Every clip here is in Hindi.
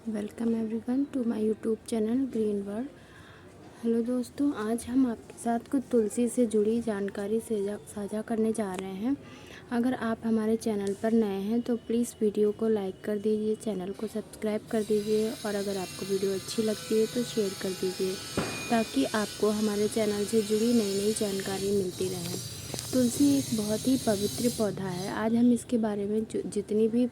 Welcome everyone to my YouTube channel green world. Hello दोस्तों, आज हम आपके साथ कुछ तुलसी से जुड़ी जानकारी साझा करने जा रहे हैं। अगर आप हमारे चैनल पर नए हैं तो प्लीज़ वीडियो को लाइक कर दीजिए, चैनल को सब्सक्राइब कर दीजिए और अगर आपको वीडियो अच्छी लगती है तो शेयर कर दीजिए ताकि आपको हमारे चैनल से जुड़ी नई नई जानकारी मिलती रहे। तुलसी एक बहुत ही पवित्र पौधा है। आज हम इसके बारे में जितनी भी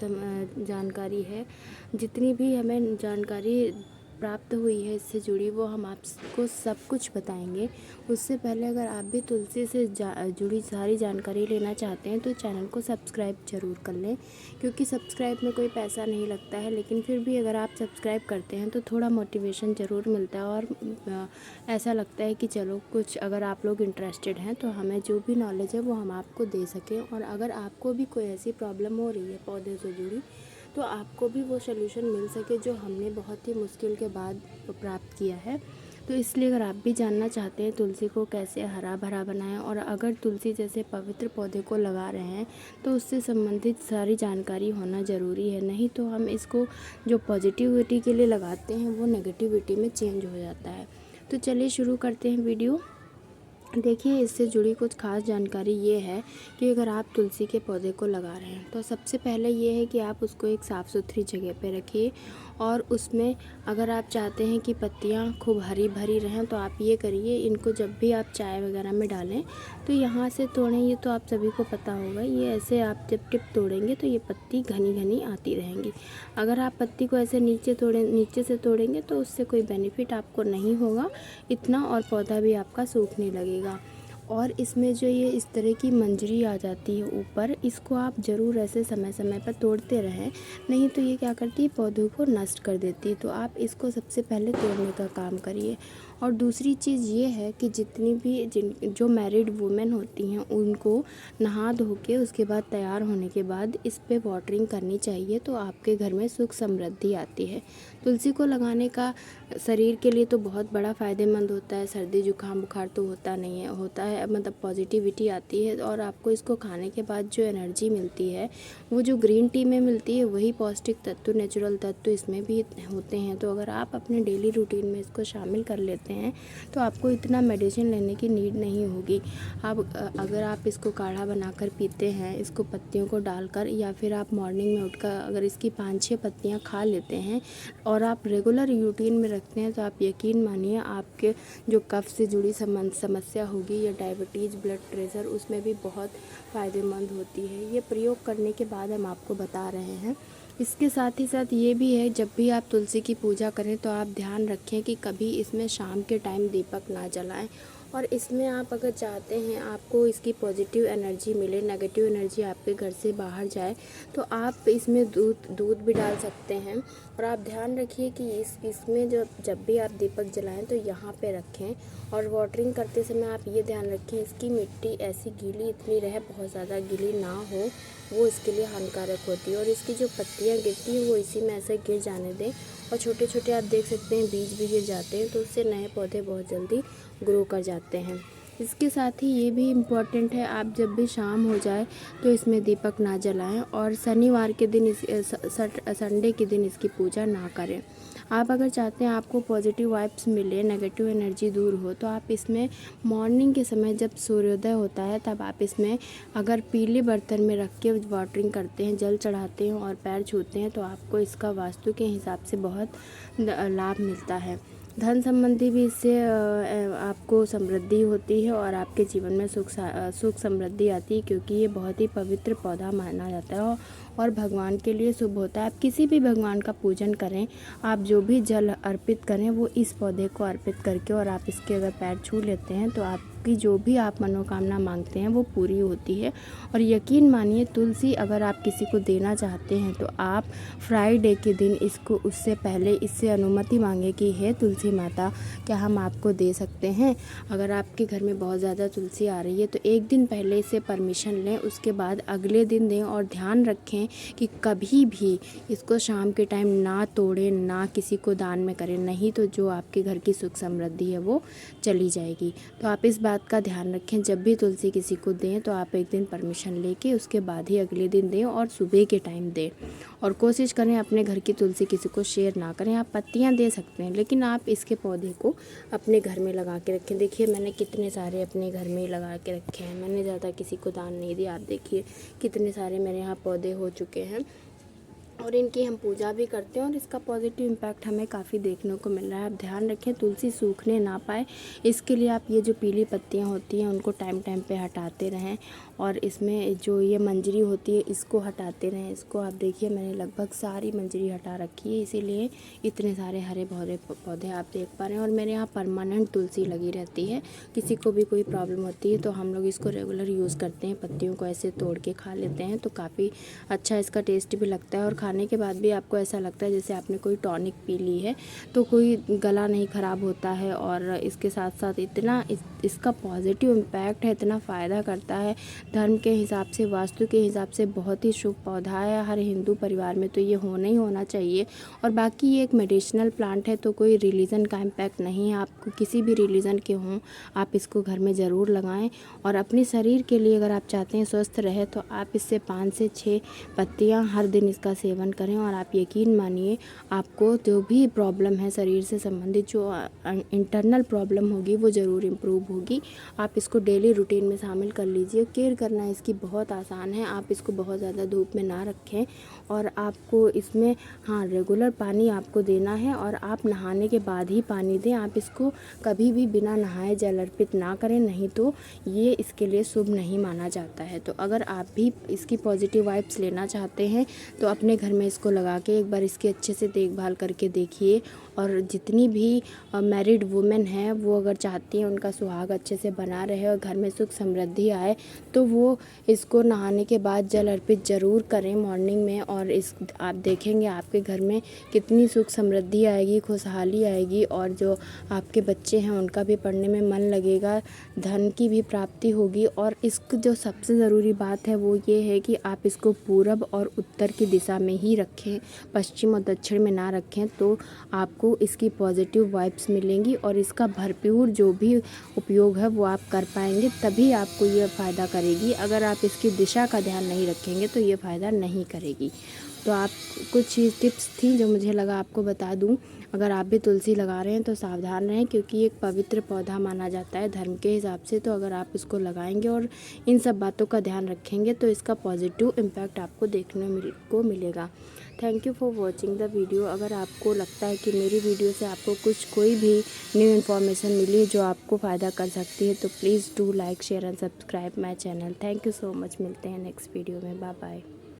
जानकारी है, जितनी भी हमें जानकारी प्राप्त हुई है इससे जुड़ी, वो हम आपको सब कुछ बताएंगे। उससे पहले अगर आप भी तुलसी से जुड़ी सारी जानकारी लेना चाहते हैं तो चैनल को सब्सक्राइब ज़रूर कर लें, क्योंकि सब्सक्राइब में कोई पैसा नहीं लगता है, लेकिन फिर भी अगर आप सब्सक्राइब करते हैं तो थोड़ा मोटिवेशन ज़रूर मिलता है और ऐसा लगता है कि चलो कुछ, अगर आप लोग इंटरेस्टेड हैं तो हमें जो भी नॉलेज है वो हम आपको दे सकें। और अगर आपको भी कोई ऐसी प्रॉब्लम हो रही है पौधे से जुड़ी तो आपको भी वो सलूशन मिल सके जो हमने बहुत ही मुश्किल के बाद प्राप्त किया है। तो इसलिए अगर आप भी जानना चाहते हैं तुलसी को कैसे हरा भरा बनाएं, और अगर तुलसी जैसे पवित्र पौधे को लगा रहे हैं तो उससे संबंधित सारी जानकारी होना ज़रूरी है, नहीं तो हम इसको जो पॉजिटिविटी के लिए लगाते हैं वो नेगेटिविटी में चेंज हो जाता है। तो चलिए शुरू करते हैं वीडियो। देखिए, इससे जुड़ी कुछ खास जानकारी ये है कि अगर आप तुलसी के पौधे को लगा रहे हैं तो सबसे पहले ये है कि आप उसको एक साफ़ सुथरी जगह पे रखिए, और उसमें अगर आप चाहते हैं कि पत्तियां खूब हरी भरी रहें तो आप ये करिए, इनको जब भी आप चाय वगैरह में डालें तो यहाँ से तोड़ें। ये तो आप सभी को पता होगा, ये ऐसे आप जब टिप तोड़ेंगे तो ये पत्ती घनी घनी आती रहेंगी। अगर आप पत्ती को ऐसे नीचे से तोड़ेंगे तो उससे कोई बेनिफिट आपको नहीं होगा इतना, और पौधा भी आपका सूखने लगेगा। और इसमें जो ये इस तरह की मंजरी आ जाती है ऊपर, इसको आप ज़रूर ऐसे समय समय पर तोड़ते रहें, नहीं तो ये क्या करती है, पौधों को नष्ट कर देती है। तो आप इसको सबसे पहले तोड़ने का काम करिए। और दूसरी चीज़ ये है कि जितनी भी जो मैरिड वुमेन होती हैं उनको नहा धो के उसके बाद तैयार होने के बाद इस पे वाटरिंग करनी चाहिए, तो आपके घर में सुख समृद्धि आती है। तुलसी को लगाने का शरीर के लिए तो बहुत बड़ा फ़ायदेमंद होता है। सर्दी जुकाम बुखार तो होता नहीं है, होता है मतलब पॉजिटिविटी आती है, और आपको इसको खाने के बाद जो एनर्जी मिलती है वो जो ग्रीन टी में मिलती है वही पौष्टिक तत्व, नेचुरल तत्व इसमें भी होते हैं। तो अगर आप अपने डेली रूटीन में इसको शामिल कर लेते हैं तो आपको इतना मेडिसिन लेने की नीड नहीं होगी। आप अगर आप इसको काढ़ा बनाकर पीते हैं, इसको पत्तियों को डालकर, या फिर आप मॉर्निंग में उठकर अगर इसकी 5-6 पत्तियाँ खा लेते हैं और आप रेगुलर रूटीन में रखते हैं तो आप यकीन मानिए आपके जो कफ से जुड़ी समस्या होगी या डायबिटीज़, ब्लड प्रेशर, उसमें भी बहुत फ़ायदेमंद होती है। ये प्रयोग करने के बाद हम आपको बता रहे हैं। इसके साथ ही साथ ये भी है, जब भी आप तुलसी की पूजा करें तो आप ध्यान रखें कि कभी इसमें शाम के टाइम दीपक ना जलाएं। और इसमें आप अगर चाहते हैं आपको इसकी पॉजिटिव एनर्जी मिले, नेगेटिव एनर्जी आपके घर से बाहर जाए, तो आप इसमें दूध भी डाल सकते हैं। और आप ध्यान रखिए कि इसमें जब भी आप दीपक जलाएं तो यहाँ पे रखें, और वाटरिंग करते समय आप ये ध्यान रखें इसकी मिट्टी ऐसी गीली इतनी रहे, बहुत ज़्यादा गीली ना हो, वो इसके लिए हानिकारक होती है। और इसकी जो पत्तियाँ गिरती हैं वो इसी में ऐसे गिर जाने दें, और छोटे छोटे आप देख सकते हैं बीज भी गिर जाते हैं, तो उससे नए पौधे बहुत जल्दी ग्रो कर जाते हैं। इसके साथ ही ये भी इम्पॉर्टेंट है, आप जब भी शाम हो जाए तो इसमें दीपक ना जलाएं, और शनिवार के दिन संडे के दिन इसकी पूजा ना करें। आप अगर चाहते हैं आपको पॉजिटिव वाइब्स मिले, नेगेटिव एनर्जी दूर हो, तो आप इसमें मॉर्निंग के समय जब सूर्योदय होता है तब आप इसमें अगर पीले बर्तन में रख के वाटरिंग करते हैं, जल चढ़ाते हैं और पैर छूते हैं तो आपको इसका वास्तु के हिसाब से बहुत लाभ मिलता है। धन संबंधी भी इससे आपको समृद्धि होती है और आपके जीवन में सुख समृद्धि आती है, क्योंकि ये बहुत ही पवित्र पौधा माना जाता है और भगवान के लिए शुभ होता है। आप किसी भी भगवान का पूजन करें, आप जो भी जल अर्पित करें वो इस पौधे को अर्पित करके, और आप इसके अगर पैर छू लेते हैं तो आपकी जो भी आप मनोकामना मांगते हैं वो पूरी होती है। और यकीन मानिए, तुलसी अगर आप किसी को देना चाहते हैं तो आप फ्राइडे के दिन इसको, उससे पहले इससे अनुमति मांगे कि हे तुलसी माता, क्या हम आपको दे सकते हैं। अगर आपके घर में बहुत ज़्यादा तुलसी आ रही है तो एक दिन पहले इसे परमिशन लें, उसके बाद अगले दिन दें, और ध्यान रखें कि कभी भी इसको शाम के टाइम ना तोड़ें, ना किसी को दान में करें, नहीं तो जो आपके घर की सुख समृद्धि है वो चली जाएगी। तो आप इस बात का ध्यान रखें, जब भी तुलसी किसी को दें तो आप एक दिन परमिशन लेके उसके बाद ही अगले दिन दें, और सुबह के टाइम दें। और कोशिश करें अपने घर की तुलसी किसी को शेयर ना करें। आप पत्तियाँ दे सकते हैं, लेकिन आप इसके पौधे को अपने घर में लगा के रखें। देखिए मैंने कितने सारे अपने घर में ही लगा के रखे हैं, मैंने ज़्यादा किसी को दान नहीं दिया। आप देखिए कितने सारे मेरे यहाँ पौधे हो चुके हैं और इनकी हम पूजा भी करते हैं और इसका पॉजिटिव इम्पैक्ट हमें काफ़ी देखने को मिल रहा है। आप ध्यान रखें तुलसी सूखने ना पाए, इसके लिए आप ये जो पीली पत्तियां होती हैं उनको टाइम टाइम पे हटाते रहें और इसमें जो ये मंजरी होती है इसको हटाते रहें। इसको आप देखिए मैंने लगभग सारी मंजरी हटा रखी है, इसीलिए इतने सारे हरे भरे पौधे आप देख पा रहे हैं। और मेरे यहाँ परमानेंट तुलसी लगी रहती है, किसी को भी कोई प्रॉब्लम होती है तो हम लोग इसको रेगुलर यूज़ करते हैं। पत्तियों को ऐसे तोड़ के खा लेते हैं तो काफ़ी अच्छा इसका टेस्ट भी लगता है और खाने के बाद भी आपको ऐसा लगता है जैसे आपने कोई टॉनिक पी ली है, तो कोई गला नहीं ख़राब होता है। और इसके साथ साथ इतना इसका पॉजिटिव इम्पैक्ट है, इतना फ़ायदा करता है। धर्म के हिसाब से, वास्तु के हिसाब से बहुत ही शुभ पौधा है। हर हिंदू परिवार में तो ये होना ही होना चाहिए। और बाकी ये एक मेडिसिनल प्लांट है, तो कोई रिलीजन का इम्पैक्ट नहीं है। आपको किसी भी रिलीजन के हों आप इसको घर में ज़रूर लगाएं। और अपने शरीर के लिए अगर आप चाहते हैं स्वस्थ रहे तो आप इससे 5 से 6 पत्तियां हर दिन इसका सेवन करें और आप यकीन मानिए आपको जो भी प्रॉब्लम है शरीर से संबंधित, जो इंटरनल प्रॉब्लम होगी वो ज़रूर इम्प्रूव होगी। आप इसको डेली रूटीन में शामिल कर लीजिए। केयर करना इसकी बहुत आसान है। आप इसको बहुत ज़्यादा धूप में ना रखें और आपको इसमें रेगुलर पानी आपको देना है और आप नहाने के बाद ही पानी दें। आप इसको कभी भी बिना नहाए जल अर्पित ना करें, नहीं तो ये इसके लिए शुभ नहीं माना जाता है। तो अगर आप भी इसकी पॉजिटिव वाइब्स लेना चाहते हैं तो अपने घर में इसको लगा के एक बार इसकी अच्छे से देखभाल करके देखिए। और जितनी भी मैरिड वुमेन हैं वो अगर चाहती हैं उनका सुहाग अच्छे से बना रहे और घर में सुख समृद्धि आए तो वो इसको नहाने के बाद जल अर्पित ज़रूर करें मॉर्निंग में। और आप देखेंगे आपके घर में कितनी सुख समृद्धि आएगी, खुशहाली आएगी और जो आपके बच्चे हैं उनका भी पढ़ने में मन लगेगा, धन की भी प्राप्ति होगी। और इसको जो सबसे ज़रूरी बात है वो ये है कि आप इसको पूरब और उत्तर की दिशा में ही रखें, पश्चिम और दक्षिण में ना रखें, तो आपको इसकी पॉजिटिव वाइब्स मिलेंगी और इसका भरपूर जो भी उपयोग है वो आप कर पाएंगे, तभी आपको ये फ़ायदा करेगी। अगर आप इसकी दिशा का ध्यान नहीं रखेंगे तो ये फ़ायदा नहीं करेगी। तो आप कुछ टिप्स थी जो मुझे लगा आपको बता दूं। अगर आप भी तुलसी लगा रहे हैं तो सावधान रहें, क्योंकि ये एक पवित्र पौधा माना जाता है धर्म के हिसाब से। तो अगर आप इसको लगाएंगे और इन सब बातों का ध्यान रखेंगे तो इसका पॉजिटिव इम्पैक्ट आपको देखने को मिलेगा। Thank you for watching the video. अगर आपको लगता है कि मेरी वीडियो से आपको कोई भी न्यू इन्फॉर्मेशन मिली जो आपको फ़ायदा कर सकती है तो please do like, share and subscribe my channel. Thank you so much. मिलते हैं नेक्स्ट वीडियो में। Bye bye.